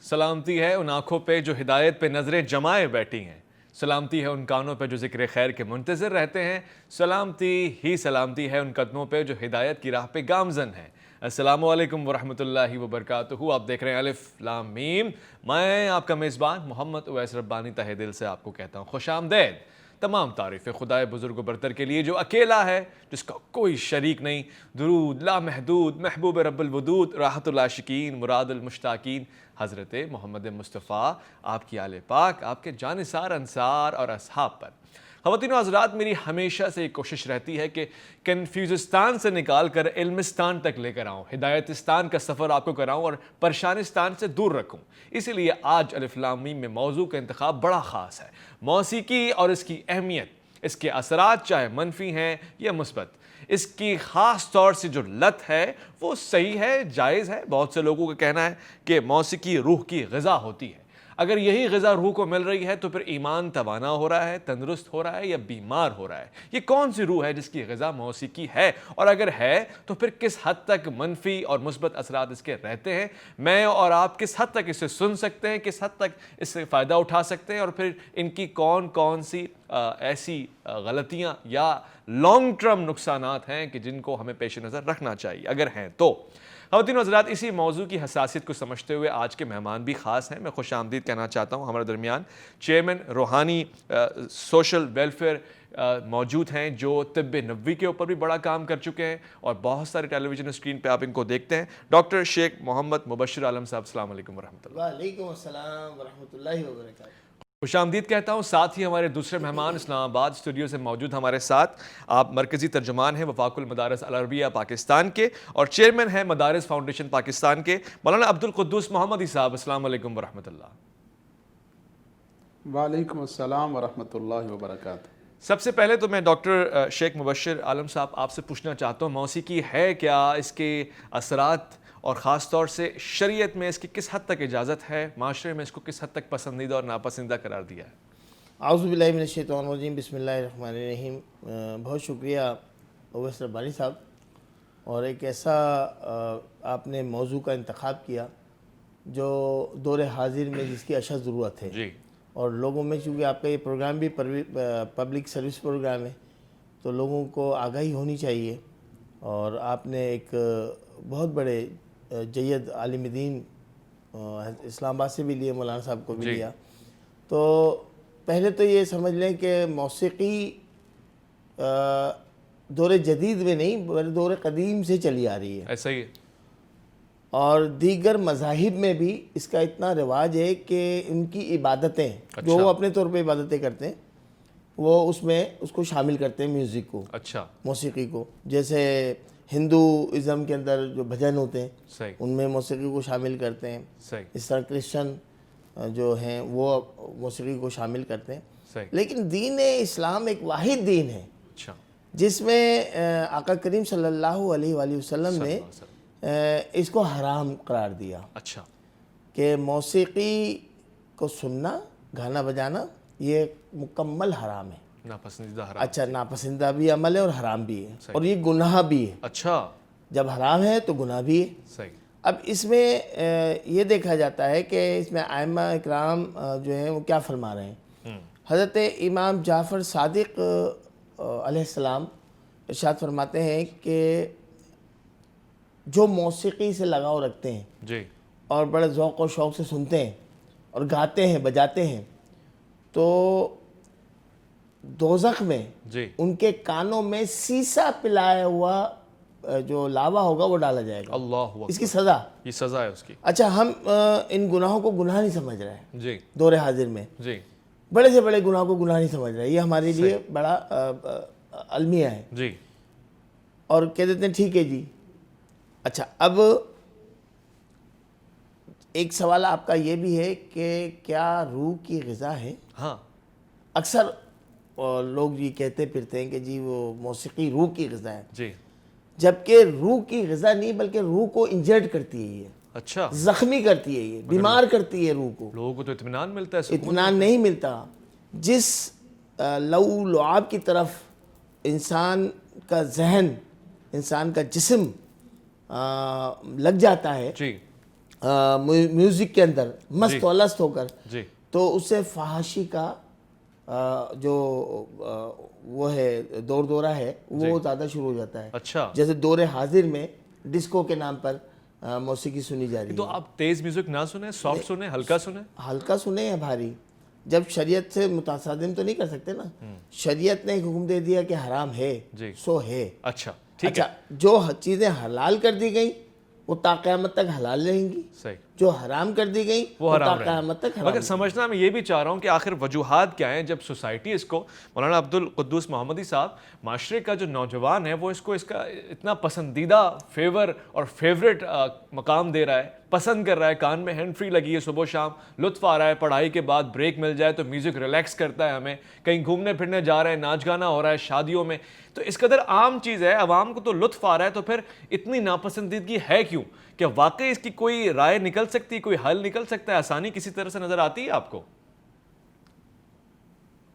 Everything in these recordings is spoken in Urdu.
سلامتی ہے ان آنکھوں پہ جو ہدایت پہ نظریں جمائے بیٹھی ہیں، سلامتی ہے ان کانوں پہ جو ذکر خیر کے منتظر رہتے ہیں، سلامتی ہے ان قدموں پہ جو ہدایت کی راہ پہ گامزن ہیں۔ السلام علیکم ورحمۃ اللہ وبرکاتہ۔ آپ دیکھ رہے ہیں الف لام میم۔ میں آپ کا میزبان محمد اویس ربانی تہہ دل سے آپ کو کہتا ہوں خوش آمدید۔ تمام تعریفیں خدائے بزرگ و برتر کے لیے جو اکیلا ہے، جس کا کوئی شریک نہیں۔ درود لامحدود محبوب رب الودود، راحت العاشقین مراد المشتاقین، حضرت محمد مصطفیٰ، آپ کی آل پاک، آپ کے جانثار انصار اور اصحاب پر۔ خواتین و حضرات، میری ہمیشہ سے ایک کوشش رہتی ہے کہ کنفیوزستان سے نکال کر علمستان تک لے کر آؤں، ہدایتستان کا سفر آپ کو کراؤں اور پریشانستان سے دور رکھوں۔ اسی لیے آج الف لام میم میں موضوع کا انتخاب بڑا خاص ہے، موسیقی اور اس کی اہمیت، اس کے اثرات چاہے منفی ہیں یا مثبت، اس کی خاص طور سے جو لت ہے وہ صحیح ہے، جائز ہے۔ بہت سے لوگوں کا کہنا ہے کہ موسیقی روح کی غذا ہوتی ہے۔ اگر یہی غذا روح کو مل رہی ہے تو پھر ایمان توانا ہو رہا ہے، تندرست ہو رہا ہے یا بیمار ہو رہا ہے؟ یہ کون سی روح ہے جس کی غذا موسیقی ہے؟ اور اگر ہے تو پھر کس حد تک منفی اور مثبت اثرات اس کے رہتے ہیں؟ میں اور آپ کس حد تک اسے سن سکتے ہیں، کس حد تک اس سے فائدہ اٹھا سکتے ہیں، اور پھر ان کی کون سی ایسی غلطیاں یا لانگ ٹرم نقصانات ہیں کہ جن کو ہمیں پیش نظر رکھنا چاہیے اگر ہیں تو۔ خواتین و حضرات، اسی موضوع کی حساسیت کو سمجھتے ہوئے آج کے مہمان بھی خاص ہیں۔ میں خوش آمدید کہنا چاہتا ہوں ہمارے درمیان چیئرمین روحانی سوشل ویلفیئر موجود ہیں، جو طب نبوی کے اوپر بھی بڑا کام کر چکے ہیں اور بہت سارے ٹیلی ویژن اسکرین پہ آپ ان کو دیکھتے ہیں۔ ڈاکٹر شیخ محمد مبشر عالم صاحب، السلام علیکم ورحمۃ اللہ۔ وعلیکم السلام ورحمۃ اللہ وبرکاتہ۔ خوش آمدید کہتا ہوں۔ ساتھ ہی ہمارے دوسرے مہمان اسلام آباد اسٹوڈیو سے موجود ہمارے ساتھ، آپ مرکزی ترجمان ہیں وفاق المدارس العربیہ پاکستان کے اور چیئرمین ہیں مدارس فاؤنڈیشن پاکستان کے، مولانا عبدالقدوس محمدی صاحب، السلام علیکم ورحمۃ اللہ۔ وعلیکم السلام ورحمۃ اللہ وبرکاتہ۔ سب سے پہلے تو میں ڈاکٹر شیخ مبشر عالم صاحب آپ سے پوچھنا چاہتا ہوں، موسیقی ہے کیا؟ اس کے اثرات اور خاص طور سے شریعت میں اس کی کس حد تک اجازت ہے؟ معاشرے میں اس کو کس حد تک پسندیدہ اور ناپسندیدہ قرار دیا ہے؟ اعوذ باللہ من الشیطان الرجیم، بسم اللہ الرحمن الرحیم۔ بہت شکریہ اویس ربانی صاحب، اور ایک ایسا آپ نے موضوع کا انتخاب کیا جو دور حاضر میں جس کی اشد ضرورت ہے جی، اور لوگوں میں، چونکہ آپ کا یہ پروگرام بھی پبلک سروس پروگرام ہے تو لوگوں کو آگاہی ہونی چاہیے، اور آپ نے ایک بہت بڑے جید عالم دین اسلام آباد سے بھی لیے، مولانا صاحب کو بھی لیا۔ تو پہلے تو یہ سمجھ لیں کہ موسیقی دور جدید میں نہیں بلکہ دور قدیم سے چلی آ رہی ہے، ایسا ہی ہے۔ اور دیگر مذاہب میں بھی اس کا اتنا رواج ہے کہ ان کی عبادتیں جو وہ اپنے طور پہ عبادتیں کرتے ہیں وہ اس کو شامل کرتے ہیں، میوزک کو، اچھا، موسیقی کو۔ جیسے ہندوازم کے اندر جو بھجن ہوتے ہیں صحیح، ان میں موسیقی کو شامل کرتے ہیں، صحیح، اس طرح کرسچن جو ہیں وہ موسیقی کو شامل کرتے ہیں۔ صحیح، لیکن دین اسلام ایک واحد دین ہے اچھا، جس میں آقا کریم صلی اللہ علیہ وآلہ وسلم نے اس کو حرام قرار دیا، اچھا، کہ موسیقی کو سننا، گانا بجانا یہ مکمل حرام ہے۔ ناپسندیدہ حرام۔ اچھا، ناپسندیدہ بھی عمل ہے اور حرام بھی ہے، اور یہ گناہ بھی ہے۔ اچھا، جب حرام ہے تو گناہ بھی ہے۔ صحیح، اب اس میں یہ دیکھا جاتا ہے کہ اس میں ائمہ اکرام جو ہیں وہ کیا فرما رہے ہیں۔ حضرت امام جعفر صادق علیہ السلام ارشاد فرماتے ہیں کہ جو موسیقی سے لگاؤ رکھتے ہیں جی، اور بڑے ذوق و شوق سے سنتے ہیں اور گاتے ہیں، بجاتے ہیں، تو دوزخ میں جی، ان کے کانوں میں سیسا پلایا ہوا جو لاوا ہوگا وہ ڈالا جائے گا، اللہ اکبر، اس کی سزا۔ یہ سزا ہے اس کی۔ اچھا، ہم ان گناہوں کو گناہ نہیں سمجھ رہے ہیں جی، دور حاضر میں، جی، بڑے سے بڑے گناہ کو گناہ نہیں سمجھ رہے، یہ ہمارے لیے بڑا المیہ ہے، جی، اور کہہ دیتے ہیں ٹھیک ہے جی۔ اچھا، اب ایک سوال آپ کا یہ بھی ہے کہ کیا روح کی غذا ہے؟ ہاں، اکثر لوگ یہ کہتے پھرتے ہیں کہ جی وہ موسیقی روح کی غذا ہے، جی، جبکہ روح کی غذا نہیں بلکہ روح کو انجرڈ کرتی ہے، یہ اچھا، زخمی کرتی ہے، یہ بیمار کرتی ہے روح کو، لوگوں کو تو اطمینان ملتا ہے، سکون۔ اطمینان نہیں ملتا۔ جس لو لعاب کی طرف انسان کا ذہن انسان کا جسم لگ جاتا ہے جی میوزک کے اندر مست و لست ہو کر، جی تو اس سے فحاشی کا جو وہ ہے دور دورہ ہے وہ زیادہ شروع ہو جاتا ہے. اچھا، جیسے دور حاضر میں ڈسکو کے نام پر موسیقی سنی جا رہی تو ہے. آپ تیز میوزک نہ سنیں، سافٹ سنیں، ہلکا سنیں. ہلکا سنیں یا بھاری، جب شریعت سے متصادم تو نہیں کر سکتے نا. شریعت نے حکم دے دیا کہ حرام ہے سو ہے. اچھا ٹھیک ہے، جو چیزیں حلال کر دی گئیں وہ تا قیامت تک حلال رہیں گی، صحیح، جو حرام کر دی گئی وہ تا حرام رہے. قیامت تک حرام. مگر سمجھنا میں یہ بھی چاہ رہا ہوں کہ آخر وجوہات کیا ہیں جب سوسائٹی اس کو، مولانا عبدالقدوس محمدی صاحب، معاشرے کا جو نوجوان ہے وہ اس کو اس کا اتنا پسندیدہ فیور اور فیوریٹ مقام دے رہا ہے، پسند کر رہا ہے، کان میں ہینڈ فری لگی ہے، صبح و شام لطف آ رہا ہے، پڑھائی کے بعد بریک مل جائے تو میوزک ریلیکس کرتا ہے ہمیں، کہیں گھومنے پھرنے جا رہے ہیں، ناچ گانا ہو رہا ہے شادیوں میں، تو اس قدر عام چیز ہے، عوام کو تو لطف آ رہا ہے، تو پھر اتنی ناپسندیدگی ہے کیوں؟ کیا واقعی اس کی کوئی رائے نکل سکتی، کوئی حل نکل سکتا ہے، آسانی کسی طرح سے نظر آتی ہے آپ کو؟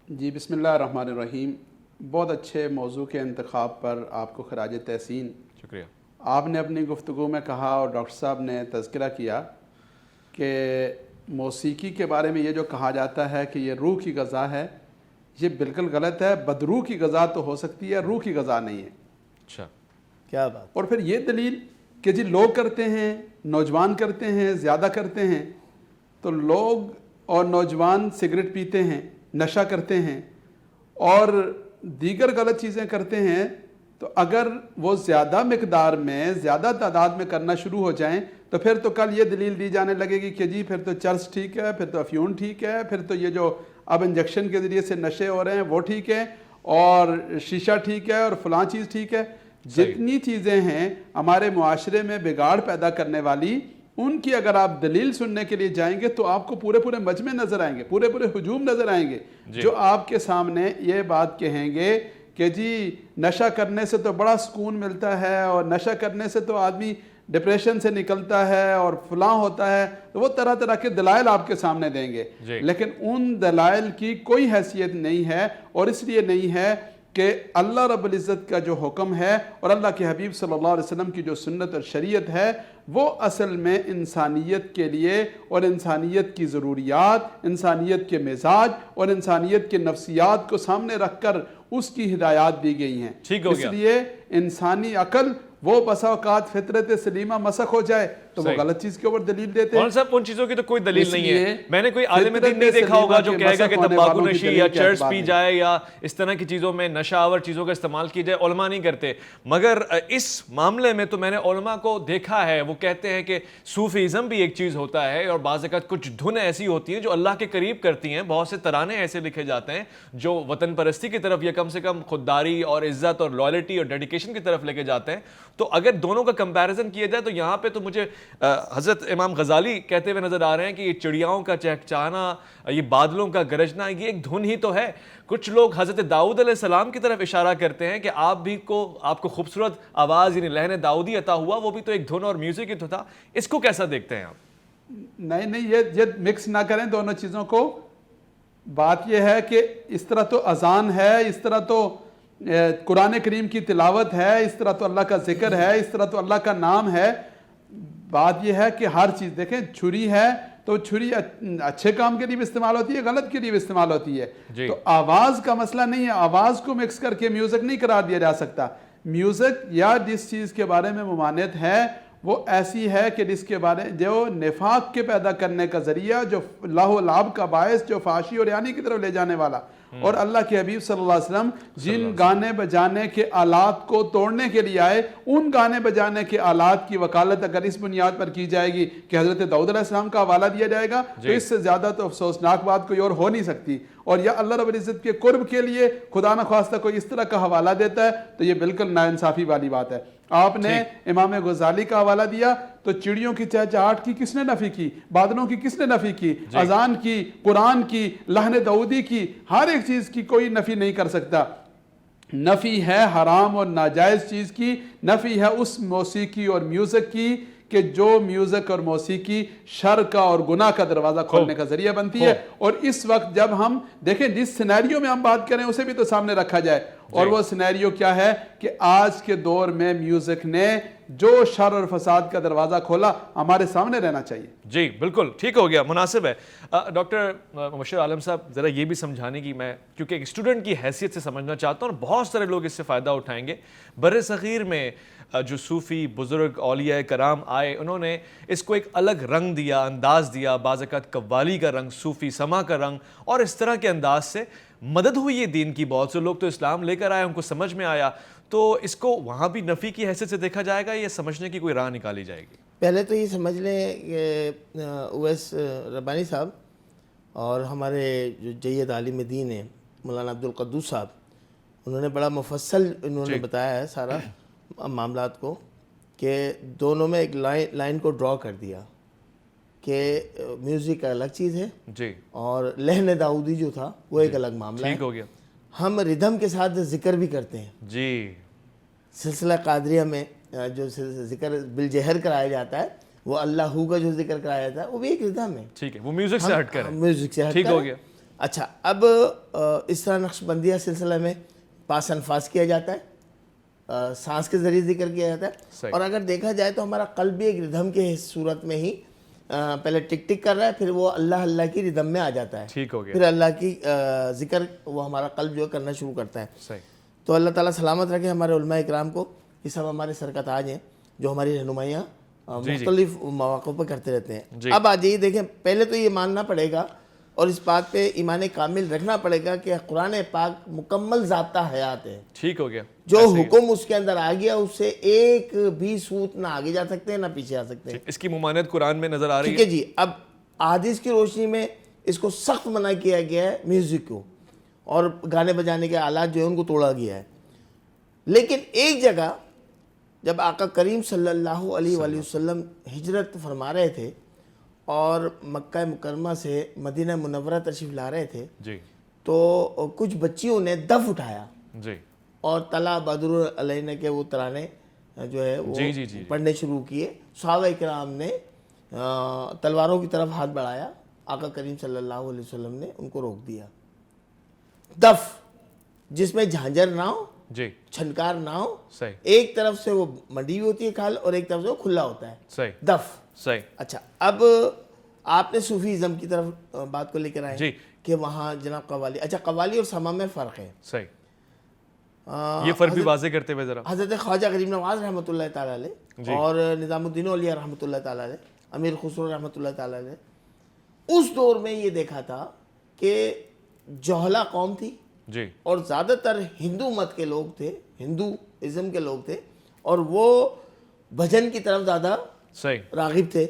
جی بسم اللہ الرحمن الرحیم. بہت اچھے موضوع کے انتخاب پر آپ کو خراج تحسین. شکریہ. آپ نے اپنی گفتگو میں کہا اور ڈاکٹر صاحب نے تذکرہ کیا کہ موسیقی کے بارے میں یہ جو کہا جاتا ہے کہ یہ روح کی غذا ہے، یہ بالکل غلط ہے. بدروح کی غذا تو ہو سکتی ہے، روح کی غذا نہیں ہے. اچھا، کیا بات. اور پھر یہ دلیل کہ جی لوگ کرتے ہیں، نوجوان کرتے ہیں، زیادہ کرتے ہیں، تو لوگ اور نوجوان سگریٹ پیتے ہیں، نشہ کرتے ہیں اور دیگر غلط چیزیں کرتے ہیں، تو اگر وہ زیادہ مقدار میں، زیادہ تعداد میں کرنا شروع ہو جائیں تو پھر تو کل یہ دلیل دی جانے لگے گی کہ جی پھر تو چرس ٹھیک ہے، پھر تو افیون ٹھیک ہے، پھر تو یہ جو اب انجیکشن کے ذریعے سے نشے ہو رہے ہیں وہ ٹھیک ہے، اور شیشہ ٹھیک ہے، اور فلاں چیز ٹھیک ہے. جتنی چیزیں ہیں ہمارے معاشرے میں بگاڑ پیدا کرنے والی، ان کی اگر آپ دلیل سننے کے لیے جائیں گے تو آپ کو پورے پورے مجمع نظر آئیں گے، پورے پورے ہجوم نظر آئیں گے جو آپ کے سامنے یہ بات کہیں گے کہ جی نشہ کرنے سے تو بڑا سکون ملتا ہے، اور نشہ کرنے سے تو آدمی ڈپریشن سے نکلتا ہے اور فلاں ہوتا ہے. تو وہ طرح طرح کے دلائل آپ کے سامنے دیں گے، لیکن ان دلائل کی کوئی حیثیت نہیں ہے. اور اس لیے نہیں ہے کہ اللہ رب العزت کا جو حکم ہے اور اللہ کے حبیب صلی اللہ علیہ وسلم کی جو سنت اور شریعت ہے وہ اصل میں انسانیت کے لیے اور انسانیت کی ضروریات، انسانیت کے مزاج اور انسانیت کے نفسیات کو سامنے رکھ کر اس کی ہدایات دی گئی ہیں. اس لیے انسانی عقل وہ بسا اوقات فطرت سلیمہ مسخ ہو جائے تو وہ غلط چیز کے اوپر دلیل دیتے ہیں. اور صاحب ان چیزوں کی تو کوئی دلیل نہیں ہے. میں نے کوئی عالم دین نہیں دیکھا ہوگا جو کہے گا کہ تمباکو نوشی یا چرس پی جائے یا اس طرح کی چیزوں میں نشہ آور چیزوں کا استعمال کی جائے. علماء نہیں کرتے. مگر اس معاملے میں تو میں نے علماء کو دیکھا ہے، وہ کہتے ہیں کہ صوفیزم بھی ایک چیز ہوتا ہے، اور بعض اوقات کچھ دھن ایسی ہوتی ہیں جو اللہ کے قریب کرتی ہیں. بہت سے ترانے ایسے لکھے جاتے ہیں جو وطن پرستی کی طرف یا کم سے کم خودداری اور عزت اور لائلٹی اور ڈیڈیکیشن کی طرف لے کے جاتے ہیں. تو اگر دونوں کا کمپیریزن کیا جائے تو یہاں پہ تو مجھے حضرت امام غزالی کہتے ہوئے نظر آ رہے ہیں کہ یہ چڑیاؤں کا چہچہانا، یہ بادلوں کا گرجنا، یہ ایک دھن ہی تو ہے. کچھ لوگ حضرت داؤد علیہ السلام کی طرف اشارہ کرتے ہیں کہ آپ کو خوبصورت آواز یعنی لہن داؤدی عطا ہوا، وہ بھی تو ایک دھن اور میوزک ہی تو تھا. اس کو کیسا دیکھتے ہیں آپ؟ نہیں یہ مکس نہ کریں دونوں چیزوں کو. بات یہ ہے کہ اس طرح تو اذان ہے، اس طرح تو قرآن کریم کی تلاوت ہے، اس طرح تو اللہ کا ذکر ہے، اس طرح تو اللہ کا نام ہے. بات یہ ہے کہ ہر چیز دیکھیں، چھری ہے تو چھری اچھے کام کے لیے بھی استعمال ہوتی ہے، غلط کے لیے بھی استعمال ہوتی ہے. تو آواز کا مسئلہ نہیں ہے، آواز کو مکس کر کے میوزک نہیں قرار دیا جا سکتا. میوزک یا جس چیز کے بارے میں ممانعت ہے وہ ایسی ہے کہ جس کے بارے جو نفاق کے پیدا کرنے کا ذریعہ، جو لاہ و لعب کا باعث، جو فحاشی اور یعنی کی طرف لے جانے والا. اور اللہ کے حبیب صلی اللہ علیہ وسلم جن گانے بجانے کے آلات کو توڑنے کے لیے آئے، ان گانے بجانے کے آلات کی وکالت اگر اس بنیاد پر کی جائے گی کہ حضرت داؤد علیہ السلام کا حوالہ دیا جائے گا تو اس سے زیادہ تو افسوسناک بات کوئی اور ہو نہیں سکتی. اور یا اللہ رب العزت کے قرب کے لیے خدا نخواستہ کوئی اس طرح کا حوالہ دیتا ہے تو یہ بالکل ناانصافی والی بات ہے. آپ نے امام غزالی کا حوالہ دیا تو چڑیوں کی چہچہاٹ کی کس نے نفی کی؟ بادلوں کی کس نے نفی کی؟ اذان کی، قرآن کی، لہن داؤدی کی، ہر ایک چیز کی کوئی نفی نہیں کر سکتا. نفی ہے حرام اور ناجائز چیز کی، نفی ہے اس موسیقی اور میوزک کی کہ جو میوزک اور موسیقی شر کا اور گناہ کا دروازہ کھولنے کا ذریعہ بنتی ہے. اور اس وقت جب ہم دیکھیں جس سینیریو میں ہم بات کریں اسے بھی تو سامنے رکھا جائے. اور وہ سینیریو کیا ہے کہ آج کے دور میں میوزک نے جو شر اور فساد کا دروازہ کھولا ہمارے سامنے رہنا چاہیے. جی بالکل ٹھیک ہو گیا, مناسب ہے. ڈاکٹر مبشر عالم صاحب, ذرا یہ بھی سمجھانے کی, میں کیونکہ ایک اسٹوڈنٹ کی حیثیت سے سمجھنا چاہتا ہوں اور بہت سارے لوگ اس سے فائدہ اٹھائیں گے. بر صغیر میں جو صوفی بزرگ اولیاء کرام آئے, انہوں نے اس کو ایک الگ رنگ دیا, انداز دیا, بعض اوقات قوالی کا رنگ, صوفی سما کا رنگ, اور اس طرح کے انداز سے مدد ہوئی ہے دین کی. بہت سے لوگ تو اسلام لے کر آئے, ان کو سمجھ میں آیا. تو اس کو وہاں بھی نفی کی حیثیت سے دیکھا جائے گا یا سمجھنے کی کوئی راہ نکالی جائے گی؟ پہلے تو یہ سمجھ لیں کہ اویس ربانی صاحب اور ہمارے جو جید عالم دین ہیں مولانا عبدالقدوس صاحب, انہوں نے بڑا مفصل بتایا ہے سارا معاملات کو, کہ دونوں میں ایک لائن کو ڈرا کر دیا کہ میوزک الگ چیز ہے جی, اور لحن داؤدی جو تھا وہ ایک الگ معاملہ ہے. ٹھیک ہو گیا. ہم ردھم کے ساتھ ذکر بھی کرتے ہیں. جی, سلسلہ قادریہ میں جو ذکر بالجہر کرایا جاتا ہے, وہ اللہ ہو کا جو ذکر کرایا جاتا ہے, وہ بھی ایک ردھم ہے. ٹھیک ہے, وہ میوزک سے ہٹ کر ہے. میوزک سے ہٹ کر. ٹھیک ہو گیا. اچھا, اب اس طرح نقش بندیہ سلسلہ میں پاس انفاس کیا جاتا ہے, سانس کے ذریعے ذکر کیا جاتا ہے. اور اگر دیکھا جائے تو ہمارا قلب بھی ایک ردھم کے صورت میں ہی پہلے ٹک ٹک کر رہا ہے, پھر وہ اللہ اللہ کی ردھم میں آ جاتا ہے. ٹھیک ہو گیا. پھر اللہ کی ذکر وہ ہمارا قلب جو کرنا شروع کرتا ہے. صحیح. تو اللہ تعالیٰ سلامت رکھے ہمارے علماء اکرام کو. یہ سب ہمارے سر کا تاج ہیں جو ہماری رہنمائیاں مختلف مواقع پہ کرتے رہتے ہیں. اب آ جائیے, دیکھیں پہلے تو یہ ماننا پڑے گا اور اس بات پہ ایمان کامل رکھنا پڑے گا کہ قرآن پاک مکمل ضابطہ حیات ہے. ٹھیک ہو گیا. جو حکم اس کے اندر آ گیا, اس سے ایک بھی سوت نہ آگے جا سکتے ہیں نہ پیچھے آ سکتے ہیں. اس کی ممانعت قرآن میں نظر آ رہی ہے. ٹھیک ہے جی. اب احادیث کی روشنی میں اس کو سخت منع کیا گیا ہے, میوزک کو, اور گانے بجانے کے آلات جو ہیں ان کو توڑا گیا ہے. لیکن ایک جگہ جب آقا کریم صلی اللہ علیہ وآلہ وسلم ہجرت فرما رہے تھے اور مکہ مکرمہ سے مدینہ منورہ تشریف لا رہے تھے, جی, تو کچھ بچیوں نے دف اٹھایا جی, اور طلع بدر علینا کے وہ ترانے جو ہے وہ جی, جی, جی, پڑھنے شروع کیے. صحابہ اکرام نے تلواروں کی طرف ہاتھ بڑھایا, آقا کریم صلی اللہ علیہ وسلم نے ان کو روک دیا. دف جس میں جھانجر نہ ہو, جی, چھنکار نہ ہو, صحیح, ایک طرف سے وہ منڈی ہوئی ہوتی ہے کھال اور ایک طرف سے وہ کھلا ہوتا ہے, صحیح, دف. صحیح. اچھا, اب آپ نے صوفیزم کی طرف بات کو لے کر آئے جی, کہ وہاں جناب قوالی. اچھا, قوالی اور سما میں فرق ہے. صحیح. یہ فرق بھی واضح کرتے ہوئے ذرا. حضرت خواجہ غریب نواز رحمۃ اللہ تعالیٰ علیہ اور نظام الدین اولیاء رحمۃ اللہ تعالیٰ علیہ, امیر خسرو رحمۃ اللہ تعالیٰ علیہ, اس دور میں یہ دیکھا تھا کہ جوہلا قوم تھی, جی, اور زیادہ تر ہندو مت کے لوگ تھے, ہندوازم کے لوگ تھے, اور وہ بھجن کی طرف زیادہ صحیح, راغب تھے.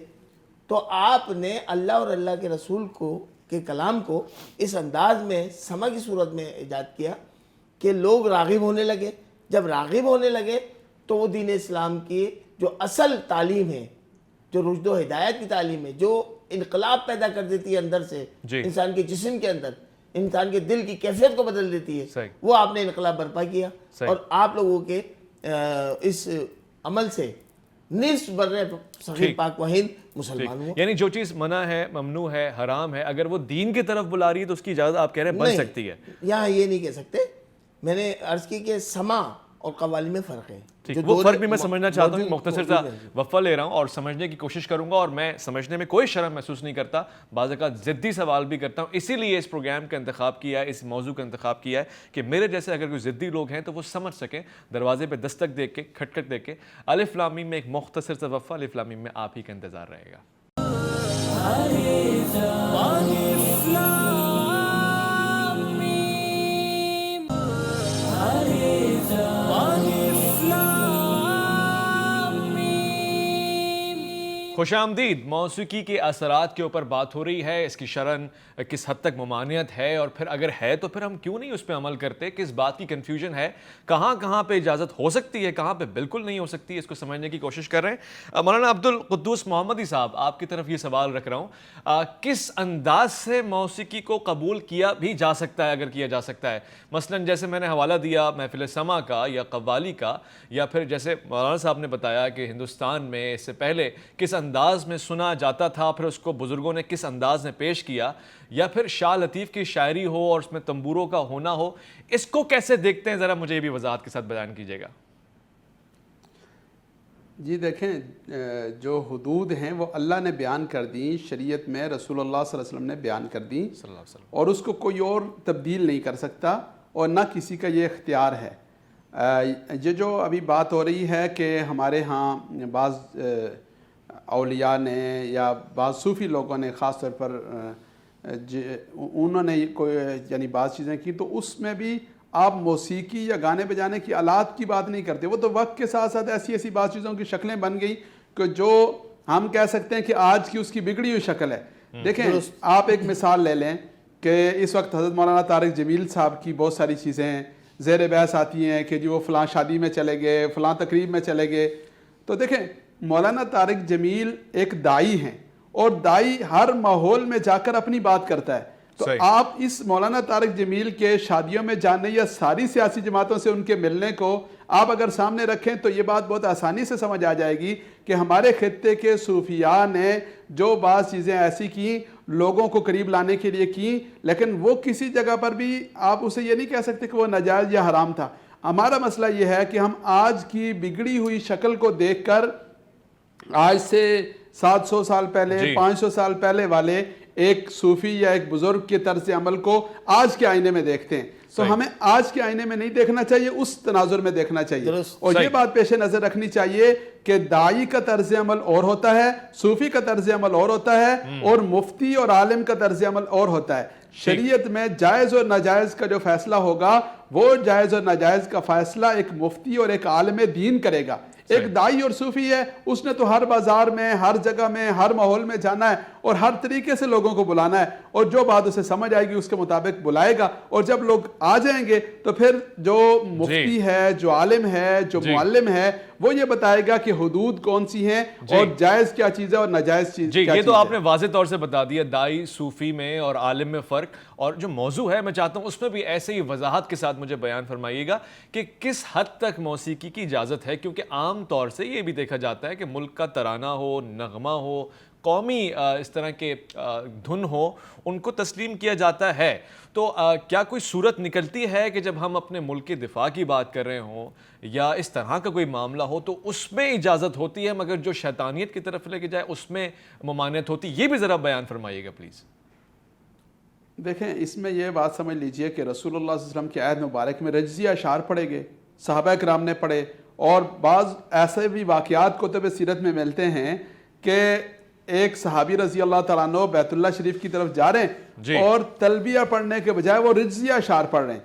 تو آپ نے اللہ اور اللہ کے رسول کو کے کلام کو اس انداز میں سما کی صورت میں ایجاد کیا کہ لوگ راغب ہونے لگے. جب راغب ہونے لگے تو وہ دین اسلام کی جو اصل تعلیم ہے, جو رشد و ہدایت کی تعلیم ہے, جو انقلاب پیدا کر دیتی ہے اندر سے, انسان کے جسم کے اندر, انسان کے دل کی کیفیت کو بدل دیتی ہے, وہ آپ نے انقلاب برپا کیا. اور آپ لوگوں کے اس عمل سے نصف بر صغیر پاک و ہند مسلمان ہوا. یعنی جو چیز منع ہے, ممنوع ہے, حرام ہے, اگر وہ دین کی طرف بلا رہی ہے تو اس کی اجازت آپ کہہ رہے ہیں بن سکتی ہے. یہاں یہ نہیں کہہ سکتے. میں نے عرض کی کہ سما اور قوالی میں فرق ہے. وہ فرق بھی میں سمجھنا چاہتا ہوں, مختصر سا وقفہ لے رہا ہوں اور سمجھنے کی کوشش کروں گا, اور میں سمجھنے میں کوئی شرم محسوس نہیں کرتا, بعض اوقات ضدی سوال بھی کرتا ہوں. اسی لیے اس پروگرام کا انتخاب کیا ہے, اس موضوع کا انتخاب کیا ہے کہ میرے جیسے اگر کوئی ضدی لوگ ہیں تو وہ سمجھ سکیں, دروازے پہ دستک دے کے, کھٹکھٹ دے کے. الف لام میم میں ایک مختصر سا وقفہ, الف لام میم میں آپ ہی کا انتظار رہے گا. خوش آمدید. موسیقی کے اثرات کے اوپر بات ہو رہی ہے, اس کی شرعاً کس حد تک ممانعت ہے, اور پھر اگر ہے تو پھر ہم کیوں نہیں اس پہ عمل کرتے, کس بات کی کنفیوژن ہے, کہاں کہاں پہ اجازت ہو سکتی ہے, کہاں پہ بالکل نہیں ہو سکتی, اس کو سمجھنے کی کوشش کر رہے ہیں. مولانا عبدالقدوس محمدی صاحب, آپ کی طرف یہ سوال رکھ رہا ہوں, کس انداز سے موسیقی کو قبول کیا بھی جا سکتا ہے, اگر کیا جا سکتا ہے؟ مثلاً جیسے میں نے حوالہ دیا محفل سما کا یا قوالی کا, یا پھر جیسے مولانا صاحب نے بتایا کہ ہندوستان میں اس سے پہلے کس انداز میں سنا جاتا تھا، پھر اس کو بزرگوں نے کس انداز میں پیش کیا، یا پھر شاہ لطیف کی شاعری ہو اور اس میں تنبوروں کا ہونا ہو، اس کو کیسے دیکھتے ہیں؟ ذرا مجھے یہ بھی وضاحت کے ساتھ بیان کیجیے گا۔ جی دیکھیں، جو حدود ہیں وہ اللہ نے بیان کر دیں، شریعت میں رسول اللہ صلی اللہ علیہ وسلم نے بیان کر دیں، صلی اللہ علیہ وسلم، اور اس کو کوئی اور تبدیل نہیں کر سکتا اور نہ کسی کا یہ اختیار ہے۔ یہ جو ابھی بات ہو رہی ہے کہ ہمارے ہاں بعض اولیاء نے یا بعض صوفی لوگوں نے خاص طور پر انہوں نے کوئی یعنی بعض چیزیں کی، تو اس میں بھی آپ موسیقی یا گانے بجانے کی آلات کی بات نہیں کرتے، وہ تو وقت کے ساتھ ساتھ ایسی بعض چیزوں کی شکلیں بن گئی کہ جو ہم کہہ سکتے ہیں کہ آج کی اس کی بگڑی ہوئی شکل ہے۔ دیکھیں، آپ ایک مثال لے لیں کہ اس وقت حضرت مولانا طارق جمیل صاحب کی بہت ساری چیزیں زیر بحث آتی ہیں کہ جی وہ فلاں شادی میں چلے گئے، فلاں تقریب میں چلے گئے۔ تو دیکھیں، مولانا طارق جمیل ایک داعی ہیں، اور داعی ہر ماحول میں جا کر اپنی بات کرتا ہے۔ تو آپ اس مولانا طارق جمیل کے شادیوں میں جانے یا ساری سیاسی جماعتوں سے ان کے ملنے کو آپ اگر سامنے رکھیں تو یہ بات بہت آسانی سے سمجھ آ جائے گی کہ ہمارے خطے کے صوفیاء نے جو بعض چیزیں ایسی کی لوگوں کو قریب لانے کے لیے کی، لیکن وہ کسی جگہ پر بھی آپ اسے یہ نہیں کہہ سکتے کہ وہ ناجائز یا حرام تھا۔ ہمارا مسئلہ یہ ہے کہ ہم آج کی بگڑی ہوئی شکل کو دیکھ کر آج سے 700 سال پہلے 500 سال پہلے والے ایک صوفی یا ایک بزرگ کے طرز عمل کو آج کے آئینے میں دیکھتے ہیں۔ تو ہمیں آج کے آئینے میں نہیں دیکھنا چاہیے، اس تناظر میں دیکھنا چاہیے، اور یہ بات پیش نظر رکھنی چاہیے کہ داعی کا طرز عمل اور ہوتا ہے، صوفی کا طرز عمل اور ہوتا ہے، اور مفتی اور عالم کا طرز عمل اور ہوتا ہے۔ شریعت میں جائز اور ناجائز کا جو فیصلہ ہوگا وہ جائز اور ناجائز کا فیصلہ ایک مفتی اور ایک عالم دین کرے گا۔ ایک داعی اور صوفی ہے، اس نے تو ہر بازار میں، ہر جگہ میں، ہر ماحول میں جانا ہے اور ہر طریقے سے لوگوں کو بلانا ہے، اور جو بات اسے سمجھ آئے گی اس کے مطابق بلائے گا، اور جب لوگ آ جائیں گے تو پھر جو مفتی ہے، جو عالم ہے، جو معلم ہے، وہ یہ بتائے گا کہ حدود کون سی ہیں اور جائز کیا چیز ہے اور ناجائز چیز کیا چیز ہے۔ یہ تو آپ نے واضح طور سے بتا دیا داعی صوفی میں اور عالم میں فرق، اور جو موضوع ہے میں چاہتا ہوں اس میں بھی ایسے ہی وضاحت کے ساتھ مجھے بیان فرمائیے گا کہ کس حد تک موسیقی کی اجازت ہے، کیونکہ عام طور سے یہ بھی دیکھا جاتا ہے کہ ملک کا ترانہ ہو، نغمہ ہو، قومی اس طرح کے دھن ہو، ان کو تسلیم کیا جاتا ہے۔ تو کیا کوئی صورت نکلتی ہے کہ جب ہم اپنے ملک کے دفاع کی بات کر رہے ہوں یا اس طرح کا کوئی معاملہ ہو تو اس میں اجازت ہوتی ہے، مگر جو شیطانیت کی طرف لے کے جائے اس میں ممانعت ہوتی؟ یہ بھی ذرا بیان فرمائیے گا پلیز۔ دیکھیں، اس میں یہ بات سمجھ لیجئے کہ رسول اللہ صلی اللہ علیہ وسلم کے عہد مبارک میں رجزیہ اشعار پڑھے گئے، صحابہ کرام نے پڑھے، اور بعض ایسے بھی واقعات کتب سیرت میں ملتے ہیں کہ ایک صحابی رضی اللہ تعالیٰ عنہ بیت اللہ شریف کی طرف جا رہے ہیں اور تلبیہ پڑھنے کے بجائے وہ رجزیہ اشعار پڑھ رہے ہیں،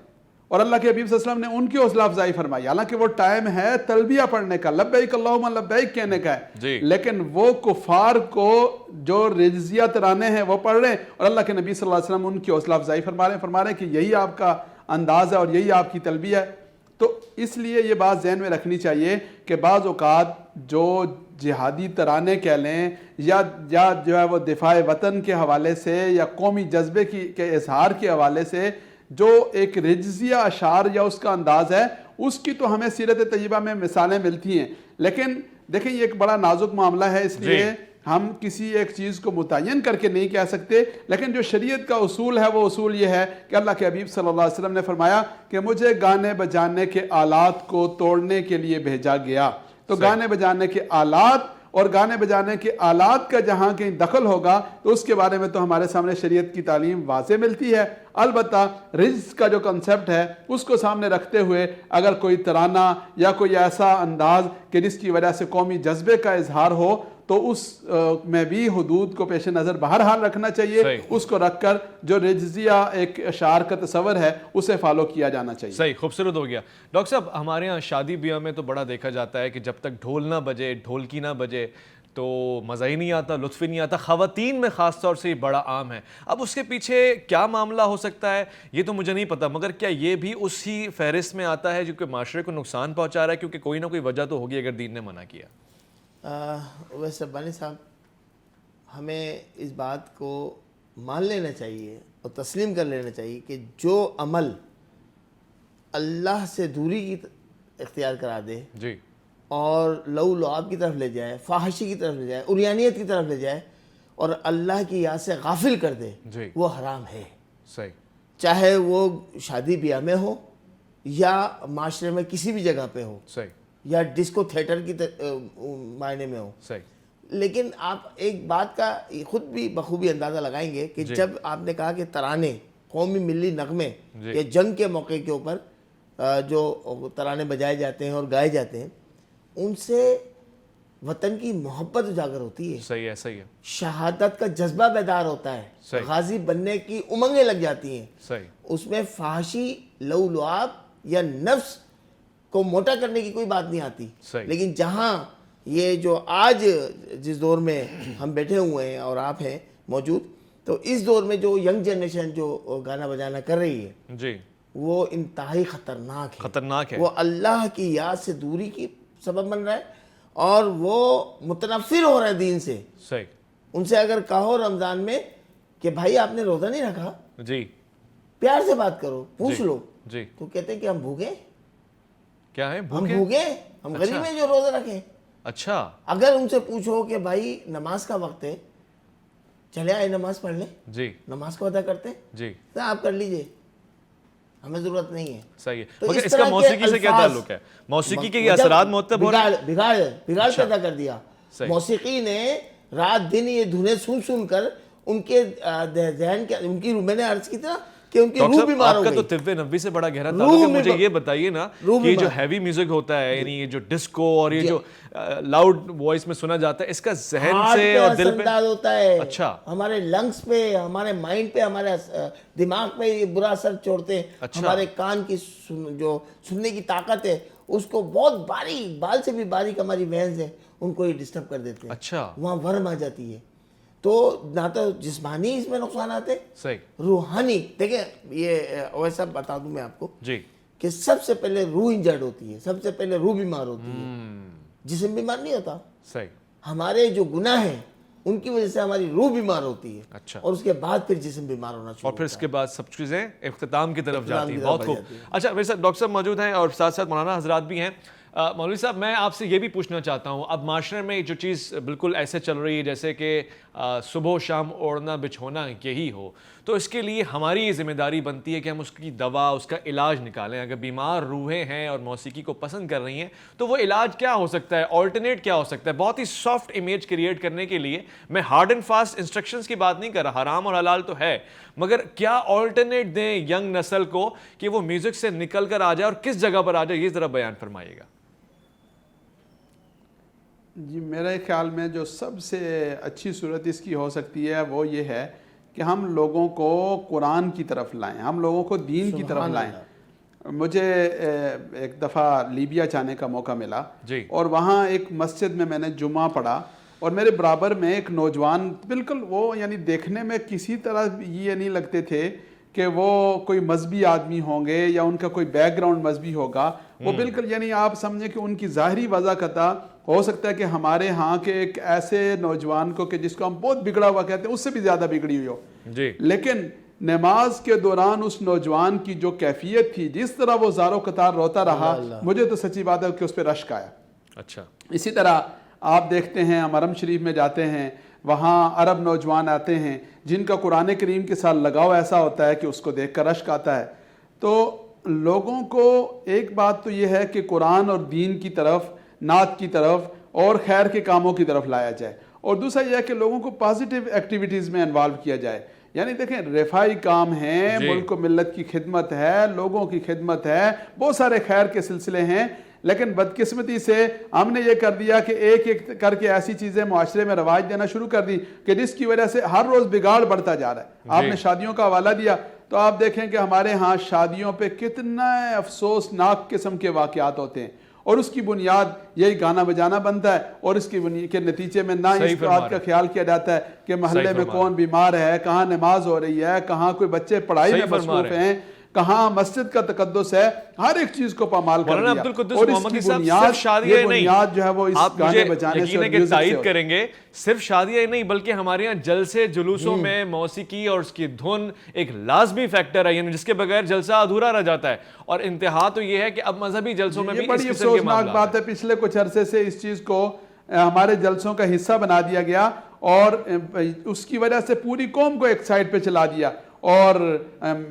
اور اللہ کے حبیب صلی اللہ علیہ وسلم نے ان کی حوصلہ افزائی فرمائی، حالانکہ وہ ٹائم ہے تلبیہ پڑھنے کا، لبیک اللہم لبیک کہنے کا ہے، لیکن وہ کفار کو جو رجزیہ ترانے ہیں وہ پڑھ رہے ہیں، اور اللہ کے نبی صلی اللہ علیہ وسلم ان کی حوصلہ افزائی فرما رہے ہیں کہ یہی آپ کا انداز ہے اور یہی آپ کی تلبیہ ہے۔ تو اس لیے یہ بات ذہن میں رکھنی چاہیے کہ بعض اوقات جو جہادی ترانے کہہ لیں یا جو ہے وہ دفاع وطن کے حوالے سے یا قومی جذبے کے اظہار کے حوالے سے جو ایک رجزیہ اشعار یا اس کا انداز ہے، اس کی تو ہمیں سیرت طیبہ میں مثالیں ملتی ہیں، لیکن دیکھیں یہ ایک بڑا نازک معاملہ ہے، اس لیے ہم کسی ایک چیز کو متعین کر کے نہیں کہہ سکتے، لیکن جو شریعت کا اصول ہے وہ اصول یہ ہے کہ اللہ کے حبیب صلی اللہ علیہ وسلم نے فرمایا کہ مجھے گانے بجانے کے آلات کو توڑنے کے لیے بھیجا گیا۔ تو گانے بجانے کے آلات اور گانے بجانے کے آلات کا جہاں کہیں دخل ہوگا تو اس کے بارے میں تو ہمارے سامنے شریعت کی تعلیم واضح ملتی ہے۔ البتہ رجز کا جو کنسپٹ ہے اس کو سامنے رکھتے ہوئے اگر کوئی ترانہ یا کوئی ایسا انداز کہ جس کی وجہ سے قومی جذبے کا اظہار ہو تو اس میں بھی حدود کو پیش نظر بہرحال رکھنا چاہیے، اس کو رکھ کر جو رجزیہ ایک اشعار کا تصور ہے اسے فالو کیا جانا چاہیے۔ صحیح، خوبصورت ہو گیا۔ ڈاکٹر صاحب، ہمارے ہاں شادی بیاہ میں تو بڑا دیکھا جاتا ہے کہ جب تک ڈھول نہ بجے، ڈھولکی نہ بجے تو مزہ ہی نہیں آتا، لطف ہی نہیں آتا۔ خواتین میں خاص طور سے یہ بڑا عام ہے۔ اب اس کے پیچھے کیا معاملہ ہو سکتا ہے یہ تو مجھے نہیں پتا، مگر کیا یہ بھی اسی فہرست میں آتا ہے جو کہ معاشرے کو نقصان پہنچا رہا ہے؟ کیونکہ کوئی نہ کوئی وجہ تو ہوگی اگر دین نے منع کیا۔ ویسے بانی صاحب، ہمیں اس بات کو مان لینا چاہیے اور تسلیم کر لینا چاہیے کہ جو عمل اللہ سے دوری کی اختیار کرا دے اور لو لعاب کی طرف لے جائے, فحاشی کی طرف لے جائے, عریانیت کی طرف لے جائے اور اللہ کی یاد سے غافل کر دے, جی وہ حرام ہے. صحیح. چاہے وہ شادی بیاہ میں ہو یا معاشرے میں کسی بھی جگہ پہ ہو, صحیح. یا ڈسکو تھیٹر کی معنی میں ہو. صحیح. لیکن آپ ایک بات کا خود بھی بخوبی اندازہ لگائیں گے کہ جب آپ نے کہا کہ ترانے, قومی ملی نغمے یا جنگ کے موقع کے اوپر جو ترانے بجائے جاتے ہیں اور گائے جاتے ہیں, ان سے وطن کی محبت اجاگر ہوتی ہے, صحیح ہے. صحیح ہے. شہادت کا جذبہ بیدار ہوتا ہے, صحیح. غازی بننے کی امنگیں لگ جاتی ہیں. صحیح. اس میں فحاشی, لو لعاب یا نفس کو موٹا کرنے کی کوئی بات نہیں آتی. صحیح. لیکن جہاں یہ جو آج جس دور میں ہم بیٹھے ہوئے ہیں اور آپ ہیں موجود, تو اس دور میں جو ینگ جنریشن جو گانا بجانا کر رہی ہے جی وہ انتہائی خطرناک ہے. خطرناک ہے. وہ اللہ کی یاد سے دوری کی سبب بن رہا ہے اور وہ متنفر ہو رہا ہے دین سے. صحیح. ان سے اگر کہو رمضان میں کہ بھائی آپ نے روزہ نہیں رکھا, جی پیار سے بات کرو, پوچھ لو, جی تو کہتے ہیں کہ ہم بھوکے, کیا ہے ہم بھوکے؟ بھوکے, ہم غریب ہیں جو روزہ رکھیں. اچھا. اگر ان سے پوچھو کہ بھائی نماز کا وقت ہے, چلے آئے نماز پڑھ لیں, جی نماز کو ادا کرتے ہیں, جی تو آپ کر لیجئے, ہمیں ضرورت نہیں ہے. صحیح ہے. تو مگر اس طرح کا کے موسیقی سے کیا الفاظ- تعلق ہے؟ موسیقی کے یہ اثرات مرتب ہو رہے ہیں؟ بگاڑ پیدا کر دیا. موسیقی نے رات دن یہ دھنیں سن کر ان کے ذہن کے, ان کی, میں نے عرض کی تھا کہ ان کی روح بیمار ہو آپ کا گئی. تو طب نبوی سے بڑا گہرا تعلق ہے. مجھے یہ بتائیے نا کہ یہ جو ہیوی میوزک ہوتا ہے, یعنی یہ جو ڈسکو اور یہ جو لاؤڈ وائس میں سنا جاتا ہے, اس کا ذہن سے اور دل پہ ہوتا ہے. اچھا. ہمارے لنگس پہ, ہمارے مائنڈ پہ, ہمارے دماغ پہ یہ برا اثر چھوڑتے ہیں. ہمارے کان کی جو سننے کی طاقت ہے اس کو بہت باریک, بال سے بھی باریک ہماری وینز ہیں, ان کو یہ ڈسٹرب کر دیتے ہیں. اچھا. وہاں ورم آ جاتی ہے. تو نہ تو جسمانی اس میں نقصانات ہیں, صحیح, روحانی. دیکھیں یہ ویسا بتا دوں میں آپ کو جی, کہ سب سے پہلے روح انجرڈ ہوتی ہے, سب سے پہلے روح بیمار ہوتی ہے, جسم بیمار نہیں ہوتا. صحیح. ہمارے جو گناہ ہیں ان کی وجہ سے ہماری روح بیمار ہوتی ہے. اچھا. اور اس کے بعد پھر جسم بیمار ہونا شروع اور پھر اس کے بعد سب چیزیں اختتام کی طرف جاتی ہیں. کی بہت طرف خوب. جاتی ہیں. اچھا میرے ساتھ ڈاکٹر صاحب موجود ہیں اور ساتھ ساتھ مولانا حضرات بھی ہیں. مولوی صاحب میں آپ سے یہ بھی پوچھنا چاہتا ہوں, اب معاشرے میں جو چیز بالکل ایسے چل رہی ہے جیسے کہ صبح و شام اوڑھنا بچھونا یہی ہو, تو اس کے لیے ہماری یہ ذمہ داری بنتی ہے کہ ہم اس کی دوا, اس کا علاج نکالیں. اگر بیمار روحیں ہیں اور موسیقی کو پسند کر رہی ہیں تو وہ علاج کیا ہو سکتا ہے, آلٹرنیٹ کیا ہو سکتا ہے؟ بہت ہی سافٹ امیج کریٹ کرنے کے لیے میں ہارڈ اینڈ فاسٹ انسٹرکشنز کی بات نہیں کر رہا, حرام اور حلال تو ہے, مگر کیا آلٹرنیٹ دیں ینگ نسل کو کہ وہ میوزک سے نکل کر آ جائے, اور کس جگہ پر آ جائے, یہ ذرا بیان فرمائیے گا. جی میرے خیال میں جو سب سے اچھی صورت اس کی ہو سکتی ہے وہ یہ ہے کہ ہم لوگوں کو قرآن کی طرف لائیں, ہم لوگوں کو دین کی طرف لائیں. مجھے ایک دفعہ لیبیا جانے کا موقع ملا جی, اور وہاں ایک مسجد میں نے جمعہ پڑھا, اور میرے برابر میں ایک نوجوان, بالکل وہ یعنی دیکھنے میں کسی طرح یہ نہیں لگتے تھے کہ وہ کوئی مذہبی آدمی ہوں گے یا ان کا کوئی بیک گراؤنڈ مذہبی ہوگا. وہ بالکل یعنی آپ سمجھیں کہ ان کی ظاہری وضاحت ہو سکتا ہے کہ ہمارے ہاں کے ایک ایسے نوجوان کو کہ جس کو ہم بہت بگڑا ہوا کہتے ہیں اس سے بھی زیادہ بگڑی ہوئی ہو. جی, لیکن نماز کے دوران اس نوجوان کی جو کیفیت تھی, جس طرح وہ زارو قطار روتا رہا, مجھے تو سچی بات ہے کہ اس پہ رشک آیا. اچھا. اسی طرح آپ دیکھتے ہیں ہم حرم شریف میں جاتے ہیں, وہاں عرب نوجوان آتے ہیں جن کا قرآن کریم کے ساتھ لگاؤ ایسا ہوتا ہے کہ اس کو دیکھ کر رشک آتا ہے. تو لوگوں کو ایک بات تو یہ ہے کہ قرآن اور دین کی طرف, نعت کی طرف اور خیر کے کاموں کی طرف لایا جائے, اور دوسرا یہ ہے کہ لوگوں کو پازیٹیو ایکٹیویٹیز میں انوالو کیا جائے. یعنی دیکھیں رفائی کام ہیں, ملک و ملت کی خدمت ہے, لوگوں کی خدمت ہے, بہت سارے خیر کے سلسلے ہیں, لیکن بدقسمتی سے ہم نے یہ کر دیا کہ ایک ایک کر کے ایسی چیزیں معاشرے میں رواج دینا شروع کر دی کہ جس کی وجہ سے ہر روز بگاڑ بڑھتا جا رہا ہے. آپ نے شادیوں کا حوالہ دیا تو آپ دیکھیں کہ ہمارے ہاں شادیوں پہ کتنا افسوسناک قسم کے واقعات ہوتے ہیں, اور اس کی بنیاد یہی گانا بجانا بنتا ہے, اور اس کے نتیجے میں نہ اس بات کا خیال کیا جاتا ہے کہ محلے میں کون بیمار ہے, کہاں نماز ہو رہی ہے, کہاں کوئی بچے پڑھائی میں مصروف ہیں, کہاں مسجد کا تقدس ہے، ہر ایک چیز کو پامال کر مولانا دیا. عبدالقدس اور اس محمدی کی صاحب بنیاد، صرف شادیاں یہ نہیں، بنیاد جو ہے وہ اس آپ گانے مجھے بجانے سے یقین اور ہے کہ میوزک سے تائید ہوتی ہے. کریں گے، صرف شادیاں ہی نہیں بلکہ ہمارے یہاں جلسے جلوسوں میں موسیقی اور اس کی دھن ایک لازمی فیکٹر ہے، یعنی جس کے بغیر جلسہ ادھورا رہ جاتا ہے. اور انتہا تو یہ ہے کہ اب مذہبی جلسوں میں یہ بھی اس بڑی قسم کے افسوسناک معاملات بات ہے. پچھلے کچھ عرصے سے اس چیز کو ہمارے جلسوں کا حصہ بنا دیا گیا اور اس کی وجہ سے پوری قوم کو ایک سائڈ پہ چلا دیا. اور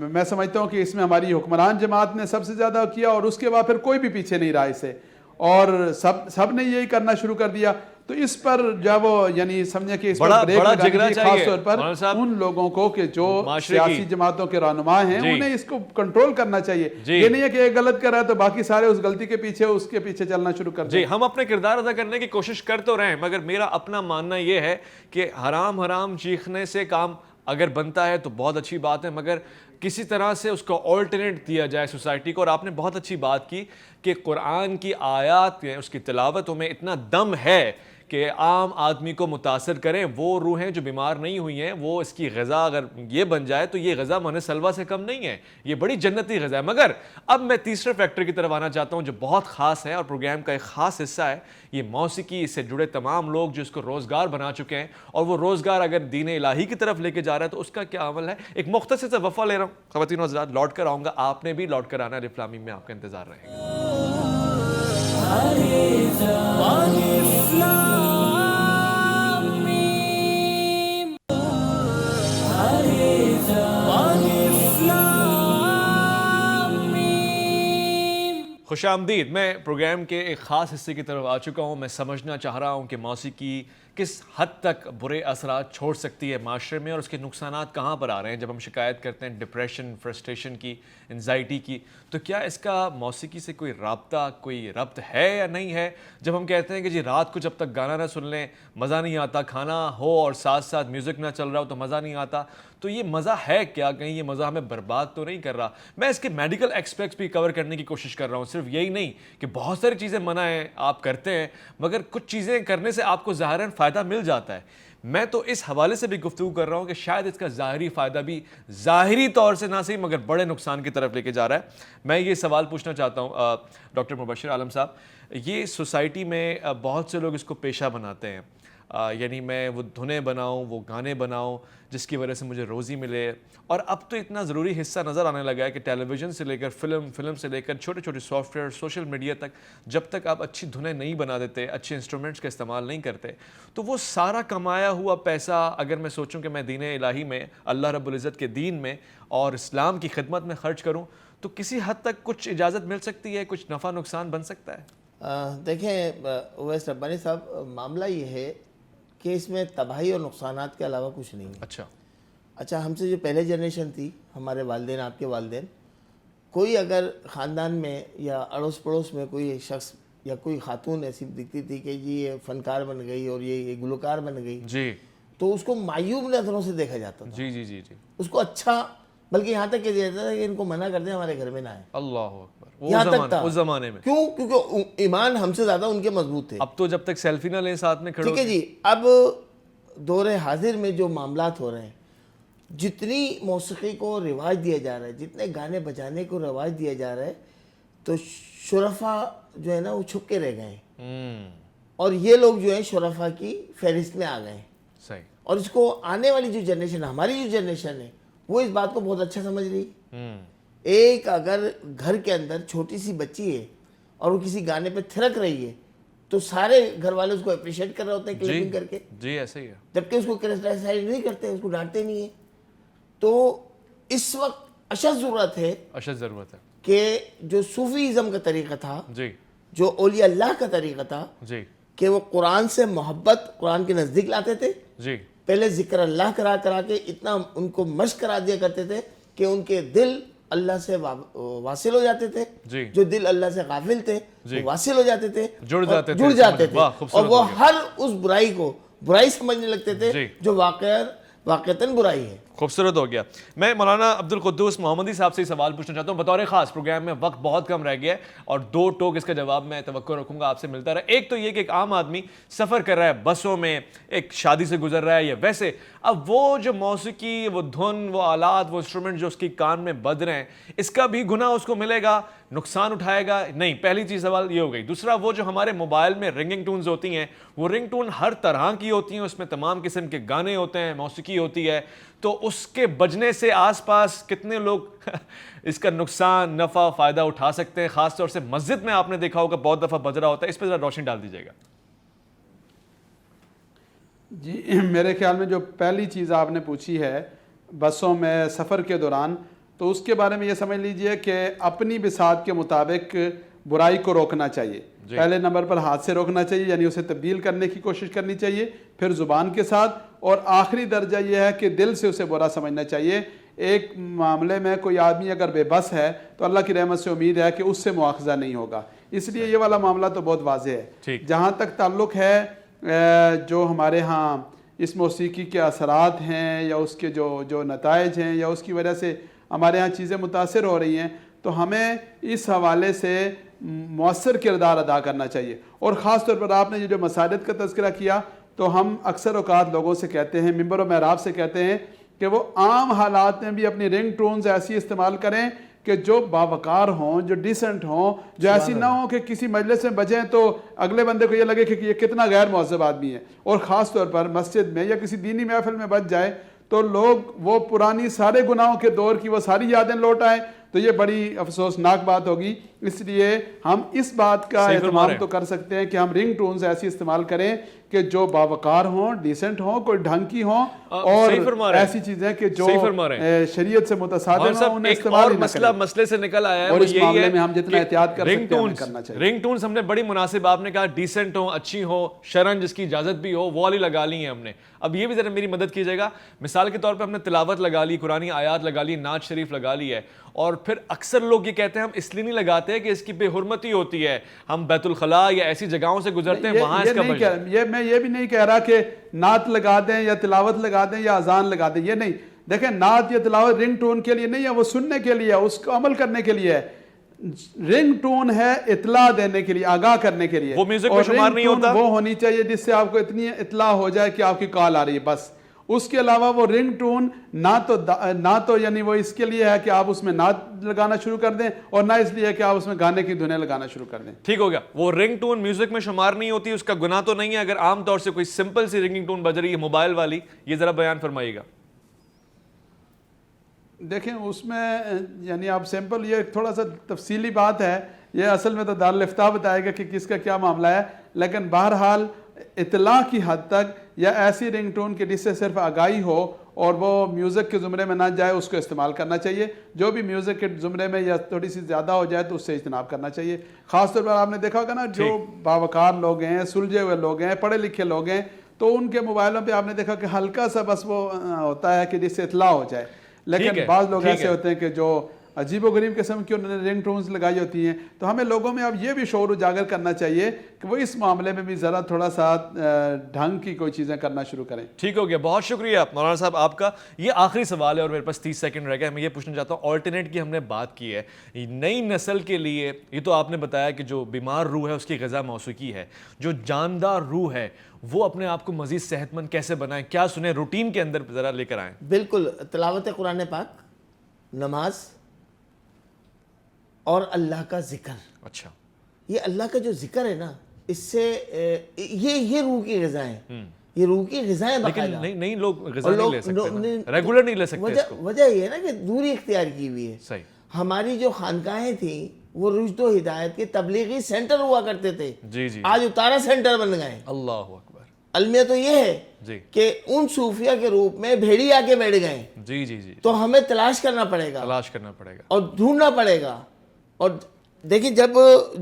میں سمجھتا ہوں کہ اس میں ہماری حکمران جماعت نے سب سے زیادہ کیا اور اس کے بعد پھر کوئی بھی پیچھے نہیں رہا اسے، اور سب نے یہی کرنا شروع کر دیا. تو اس پر جب وہ یعنی سمجھے کہ اس پر بریک لگانی چاہیے، خاص طور پر ان لوگوں کو کہ جو سیاسی جماعتوں کے رہنما ہیں انہیں اس کو کنٹرول کرنا چاہیے. یہ نہیں ہے کہ ایک غلط کر رہا ہے تو باقی سارے اس غلطی کے پیچھے اس کے پیچھے چلنا شروع کر دیں. جی ہم اپنے کردار ادا کرنے کی کوشش کر تو رہے ہیں، مگر میرا اپنا ماننا یہ ہے کہ حرام چیخنے سے کام اگر بنتا ہے تو بہت اچھی بات ہے، مگر کسی طرح سے اس کو آلٹرنیٹ دیا جائے سوسائٹی کو. اور آپ نے بہت اچھی بات کی کہ قرآن کی آیات میں، اس کی تلاوتوں میں اتنا دم ہے کہ عام آدمی کو متاثر کریں. وہ روحیں جو بیمار نہیں ہوئی ہیں، وہ اس کی غذا اگر یہ بن جائے تو یہ غذا من سلوہ سے کم نہیں ہے، یہ بڑی جنتی غذا ہے. مگر اب میں تیسرے فیکٹر کی طرف آنا چاہتا ہوں جو بہت خاص ہے اور پروگرام کا ایک خاص حصہ ہے، یہ موسیقی. اس سے جڑے تمام لوگ جو اس کو روزگار بنا چکے ہیں، اور وہ روزگار اگر دین الہی کی طرف لے کے جا رہا ہے تو اس کا کیا عمل ہے. ایک مختصر سا وقفہ لے رہا ہوں خواتین و حضرات، لوٹ کر آؤں گا. آپ نے بھی لوٹ کر آنا ہے، ریف لامیم میں آپ کا انتظار رہے گا. خوش آمدید. میں پروگرام کے ایک خاص حصے کی طرف آ چکا ہوں. میں سمجھنا چاہ رہا ہوں کہ موسیقی کس حد تک برے اثرات چھوڑ سکتی ہے معاشرے میں، اور اس کے نقصانات کہاں پر آ رہے ہیں. جب ہم شکایت کرتے ہیں ڈپریشن، فرسٹریشن کی، انزائٹی کی، تو کیا اس کا موسیقی سے کوئی رابطہ، کوئی ربط ہے یا نہیں ہے. جب ہم کہتے ہیں کہ جی رات کو جب تک گانا نہ سن لیں مزہ نہیں آتا، کھانا ہو اور ساتھ ساتھ میوزک نہ چل رہا ہو تو مزہ نہیں آتا، تو یہ مزہ ہے کیا؟ کہیں یہ مزہ ہمیں برباد تو نہیں کر رہا؟ میں اس کے میڈیکل ایکسپیکٹس بھی کور کرنے کی کوشش کر رہا ہوں. صرف یہی نہیں کہ بہت ساری چیزیں منع ہیں، آپ کرتے ہیں، مگر کچھ چیزیں کرنے سے آپ کو ظاہراً فائدہ مل جاتا ہے. میں تو اس حوالے سے بھی گفتگو کر رہا ہوں کہ شاید اس کا ظاہری فائدہ بھی ظاہری طور سے نہ صحیح مگر بڑے نقصان کی طرف لے کے جا رہا ہے. میں یہ سوال پوچھنا چاہتا ہوں ڈاکٹر مبشر عالم صاحب، یہ سوسائٹی میں بہت سے لوگ اس کو پیشہ بناتے ہیں، یعنی میں وہ دھنیں بناؤں، وہ گانے بناؤں جس کی وجہ سے مجھے روزی ملے. اور اب تو اتنا ضروری حصہ نظر آنے لگا ہے کہ ٹیلی ویژن سے لے کر فلم سے لے کر چھوٹے چھوٹے سافٹ ویئر، سوشل میڈیا تک، جب تک آپ اچھی دھنیں نہیں بنا دیتے، اچھے انسٹرومنٹس کا استعمال نہیں کرتے، تو وہ سارا کمایا ہوا پیسہ اگر میں سوچوں کہ میں دین الہی میں، اللہ رب العزت کے دین میں اور اسلام کی خدمت میں خرچ کروں تو کسی حد تک کچھ اجازت مل سکتی ہے، کچھ نفع نقصان بن سکتا ہے. دیکھیں اویس ربانی صاحب، معاملہ یہ ہے کہ اس میں تباہی اور نقصانات کے علاوہ کچھ نہیں ہے. اچھا ہم سے جو پہلے جنریشن تھی، ہمارے والدین، آپ کے والدین، کوئی اگر خاندان میں یا اڑوس پڑوس میں کوئی شخص یا کوئی خاتون ایسی دکھتی تھی کہ جی یہ فنکار بن گئی اور یہ گلوکار بن گئی، جی تو اس کو معیوب نظروں سے دیکھا جاتا تھا. جی اس کو اچھا، بلکہ یہاں تک کہ جاتا تھا کہ ان کو منع کر دیں، ہمارے گھر میں نہ آئے. اللہ اکبر. یہاں تک تھا اس زمانے میں کیوں؟ کیونکہ ایمان ہم سے زیادہ ان کے مضبوط تھے. اب تو جب تک سیلفی نہ لیں ساتھ میں کھڑے، ٹھیک ہے جی. اب دور حاضر میں جو معاملات ہو رہے ہیں، جتنی موسیقی کو رواج دیا جا رہا ہے، جتنے گانے بجانے کو رواج دیا جا رہا ہے، تو شرفا جو ہے نا وہ چھپ کے رہ گئے ہیں، اور یہ لوگ جو ہیں شرفا کی فہرست میں آ گئے ہیں. صحیح. اور اس کو آنے والی جو جنریشن، ہماری جو جنریشن ہے، وہ اس بات کو بہت اچھا سمجھ رہی. ایک اگر گھر کے اندر چھوٹی سی بچی ہے اور وہ کسی گانے پہ تھرک رہی ہے تو سارے گھر والے اس کو اپریشیٹ کر رہے ہوتے ہیں کلپنگ کر کے. جی ایسے ہی ہے. جبکہ اس کو کرٹیسائز نہیں کرتے، اس کو ڈانٹتے نہیں ہیں. تو اس وقت اشد ضرورت ہے کہ جو صوفیزم کا طریقہ تھا، جی، جو اولیاء اللہ کا طریقہ تھا، جی، کہ وہ قرآن سے محبت، قرآن کے نزدیک لاتے تھے. جی. پہلے ذکر اللہ کرا کے اتنا ان کو مشق کرا دیا کرتے تھے کہ ان کے دل اللہ سے واصل ہو جاتے تھے. جی. جو دل اللہ سے غافل تھے وہ واصل ہو جاتے تھے، جڑ جاتے تھے، اور وہ ہر اس برائی کو برائی سمجھنے لگتے تھے جو واقعتاً برائی ہے. خوبصورت ہو گیا. میں مولانا عبدالقدوس محمدی صاحب سے سوال پوچھنا چاہتا ہوں بطور خاص. پروگرام میں وقت بہت کم رہ گیا ہے اور 2 ٹوک اس کا جواب میں توقع رکھوں گا آپ سے ملتا رہا. ایک تو یہ کہ ایک عام آدمی سفر کر رہا ہے بسوں میں, ایک شادی سے گزر رہا ہے یا ویسے, اب وہ جو موسیقی, وہ دھن, وہ آلات, وہ انسٹرومنٹ جو اس کی کان میں بج رہے ہیں, اس کا بھی گناہ اس کو ملے گا, نقصان اٹھائے گا؟ نہیں. پہلی چیز سوال یہ ہو گئی. دوسرا, وہ جو ہمارے موبائل میں رنگنگ ٹونز ہوتی ہیں, وہ رنگ ٹون ہر طرح کی ہوتی ہیں, اس میں تمام قسم کے گانے ہوتے ہیں, موسیقی ہوتی ہے, تو اس کے بجنے سے آس پاس کتنے لوگ اس کا نقصان, نفع, فائدہ اٹھا سکتے ہیں؟ خاص طور سے مسجد میں آپ نے دیکھا ہوگا بہت دفعہ بج رہا ہوتا ہے, اس پہ ذرا روشنی ڈال دیجیے گا. جی میرے خیال میں جو پہلی چیز آپ نے پوچھی ہے بسوں میں سفر کے دوران, تو اس کے بارے میں یہ سمجھ لیجئے کہ اپنی بساط کے مطابق برائی کو روکنا چاہیے. پہلے نمبر پر ہاتھ سے روکنا چاہیے, یعنی اسے تبدیل کرنے کی کوشش کرنی چاہیے, پھر زبان کے ساتھ, اور آخری درجہ یہ ہے کہ دل سے اسے برا سمجھنا چاہیے. ایک معاملے میں کوئی آدمی اگر بے بس ہے تو اللہ کی رحمت سے امید ہے کہ اس سے مواخذہ نہیں ہوگا. اس لیے یہ والا معاملہ تو بہت واضح ہے. جہاں تک تعلق ہے جو ہمارے ہاں اس موسیقی کے اثرات ہیں یا اس کے جو نتائج ہیں یا اس کی وجہ سے ہمارے ہاں چیزیں متاثر ہو رہی ہیں, تو ہمیں اس حوالے سے مؤثر کردار ادا کرنا چاہیے. اور خاص طور پر آپ نے جو مساجد کا تذکرہ کیا, تو ہم اکثر اوقات لوگوں سے کہتے ہیں, ممبر و محراب سے کہتے ہیں کہ وہ عام حالات میں بھی اپنی رنگ ٹونز ایسی استعمال کریں کہ جو باوقار ہوں, جو ڈیسنٹ ہوں, جو ایسی نہ ہوں کہ کسی مجلس میں بجیں تو اگلے بندے کو یہ لگے کہ یہ کتنا غیر مہذب آدمی ہے. اور خاص طور پر مسجد میں یا کسی دینی محفل میں بج جائے تو لوگ وہ پرانی سارے گناہوں کے دور کی وہ ساری یادیں لوٹ آئیں, تو یہ بڑی افسوسناک بات ہوگی. اس لیے ہم اس بات کا اہتمام تو کر سکتے ہیں کہ ہم رنگ ٹونز ایسی استعمال کریں کہ جو باوقار ہوں, ڈیسنٹ ہوں, کوئی ڈھنگ کی ہوں, اور ایسی چیزیں کہ جو شریعت سے متصادم ہوں انہیں استعمال نہ کریں. مسئلے سے نکل آیا ہے, اور اس معاملے میں ہم جتنا احتیاط کر سکتے ہیں کرنا چاہیے. رنگ ٹونز ہم نے بڑی مناسب, آپ نے کہا ڈیسنٹ ہوں, اچھی ہوں, شرعاً جس کی اجازت بھی ہو, وہ والی لگا لی ہیں ہم نے. اب یہ بھی ذرا میری مدد کیجیے گا. مثال کے طور پہ ہم نے تلاوت لگا لی, قرآنی آیات لگا لی, نعت شریف لگا لی ہے, اور پھر اکثر لوگ یہ کہتے ہیں ہم اس لیے نہیں لگاتے کہ اس کی بے حرمتی ہوتی ہے, ہم بیت الخلاء یا ایسی جگہوں سے گزرتے ہیں وہاں اس کا میں یہ بھی نہیں کہہ رہا کہ نعت لگا دیں یا تلاوت لگا دیں یا اذان لگا دیں, یہ نہیں. دیکھیں نعت یا تلاوت رنگ ٹون کے لیے نہیں ہے, وہ سننے کے لیے, اس کو عمل کرنے کے لیے ہے. رنگ ٹون ہے اطلاع دینے کے لیے, آگاہ کرنے کے لیے. وہ میوزک میں شمار نہیں ہوتا. وہ ہونی چاہیے جس سے آپ کو اتنی اطلاع ہو جائے کہ آپ کی کال آ رہی ہے, بس. اس کے علاوہ وہ رنگ ٹون نہ تو یعنی وہ اس کے لیے ہے کہ آپ اس میں نعت لگانا شروع کر دیں, اور نہ اس لیے کہ آپ اس میں گانے کی دھنیں لگانا شروع کر دیں. ٹھیک ہو گیا. وہ رنگ ٹون میوزک میں شمار نہیں ہوتی, اس کا گناہ تو نہیں ہے اگر عام طور سے کوئی سمپل سی رنگنگ ٹون بج رہی ہے موبائل والی, یہ ذرا بیان فرمائیے گا. دیکھیں اس میں یعنی آپ سیمپل, یہ تھوڑا سا تفصیلی بات ہے, یہ اصل میں تو دارالفتاء بتائے گا کہ کس کا کیا معاملہ ہے, لیکن بہرحال اطلاع کی حد تک یا ایسی رنگ ٹون کی جس سے صرف آگاہی ہو اور وہ میوزک کے زمرے میں نہ جائے, اس کو استعمال کرنا چاہیے. جو بھی میوزک کے زمرے میں یا تھوڑی سی زیادہ ہو جائے تو اس سے اجتناب کرنا چاہیے. خاص طور پر آپ نے دیکھا ہوگا نا, جو باوقار لوگ ہیں, سلجھے ہوئے لوگ ہیں, پڑھے لکھے لوگ ہیں, تو ان کے موبائلوں پہ آپ نے دیکھا کہ ہلکا سا بس وہ ہوتا ہے کہ جس سے اطلاع ہو جائے. لیکن بعض لوگ ایسے ہوتے ہیں کہ جو عجیب و غریب قسم کی انہوں نے رنگ ٹونز لگائی ہوتی ہیں. تو ہمیں لوگوں میں اب یہ بھی شعور اجاگر کرنا چاہیے کہ وہ اس معاملے میں بھی ذرا تھوڑا سا ڈھنگ کی کوئی چیزیں کرنا شروع کریں. ٹھیک ہو گیا, بہت شکریہ مولانا صاحب آپ کا. یہ آخری سوال ہے اور میرے پاس 30 سیکنڈ رہ گیا. میں یہ پوچھنا چاہتا ہوں, آلٹرنیٹ کی ہم نے بات کی ہے, نئی نسل کے لیے یہ تو آپ نے بتایا کہ جو بیمار روح ہے اس کی غذا موسیقی ہے, جو جاندار روح ہے وہ اپنے آپ کو مزید صحت مند کیسے بنائیں, کیا سنیں, روٹین کے اندر ذرا لے کر آئیں. بالکل, تلاوت قرآن پاک, نماز اور اللہ کا ذکر. اچھا, یہ اللہ کا جو ذکر ہے نا, اس سے یہ روح کی غذائیں, یہ روح کی غذائیں. لیکن نہیں لوگ غذا نہیں لے سکتے, ریگولر نہیں لے سکتے. وجہ یہ ہے نا کہ دوری اختیار کی ہوئی ہے. صحیح. ہماری جو خانقاہیں تھیں وہ رشد و ہدایت کے تبلیغی سینٹر ہوا کرتے تھے. جی جی, آج اتارا سینٹر بن گئے. اللہ اکبر. المیہ تو یہ ہے جی کہ ان صوفیہ کے روپ میں بھیڑی آ کے بیٹھ گئے. جی جی جی, تو ہمیں تلاش کرنا پڑے گا, تلاش کرنا پڑے گا اور ڈھونڈنا پڑے گا, اور دیکھیں جب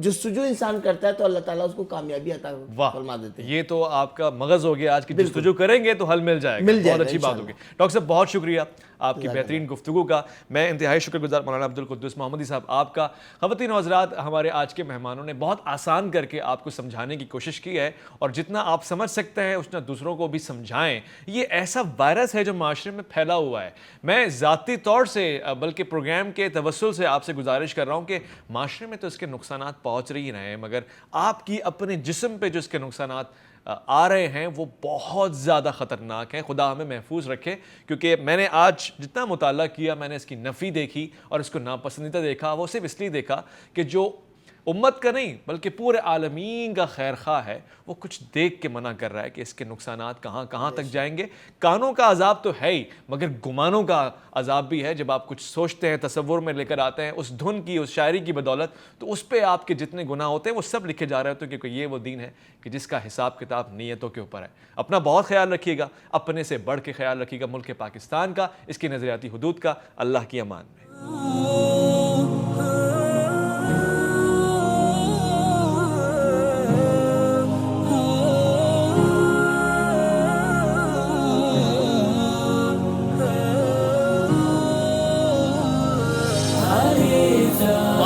جستجو انسان کرتا ہے تو اللہ تعالیٰ اس کو کامیابی عطا فرما دیتے ہیں. یہ تو آپ کا مغز ہو گیا. آج کی جستجو کریں گے تو حل مل جائے گا. بہت اچھی بات ہوگی. ڈاکٹر صاحب بہت شکریہ آپ کی بہترین گفتگو کا. میں انتہائی شکر گزار مولانا عبدالقدوس محمدی صاحب آپ کا. خواتین و حضرات, ہمارے آج کے مہمانوں نے بہت آسان کر کے آپ کو سمجھانے کی کوشش کی ہے, اور جتنا آپ سمجھ سکتے ہیں اتنا دوسروں کو بھی سمجھائیں. یہ ایسا وائرس ہے جو معاشرے میں پھیلا ہوا ہے. میں ذاتی طور سے بلکہ پروگرام کے توسل سے آپ سے گزارش کر رہا ہوں کہ معاشرے میں تو اس کے نقصانات پہنچ رہی رہے ہیں, مگر آپ کی اپنے جسم پہ جو اس کے نقصانات آ رہے ہیں وہ بہت زیادہ خطرناک ہیں. خدا ہمیں محفوظ رکھے, کیونکہ میں نے آج جتنا مطالعہ کیا میں نے اس کی نفی دیکھی اور اس کو ناپسندیدہ دیکھا. وہ صرف اس لیے دیکھا کہ جو امت کا نہیں بلکہ پورے عالمین کا خیر خواہ ہے, وہ کچھ دیکھ کے منع کر رہا ہے کہ اس کے نقصانات کہاں کہاں تک جائیں گے. کانوں کا عذاب تو ہے ہی, مگر گمانوں کا عذاب بھی ہے. جب آپ کچھ سوچتے ہیں, تصور میں لے کر آتے ہیں اس دھن کی, اس شاعری کی بدولت, تو اس پہ آپ کے جتنے گناہ ہوتے ہیں وہ سب لکھے جا رہے ہوتے ہیں, کیونکہ یہ وہ دین ہے کہ جس کا حساب کتاب نیتوں کے اوپر ہے. اپنا بہت خیال رکھیے گا, اپنے سے بڑھ کے خیال رکھیے گا ملک پاکستان کا, اس کی نظریاتی حدود کا. اللہ کی امان میں. Hare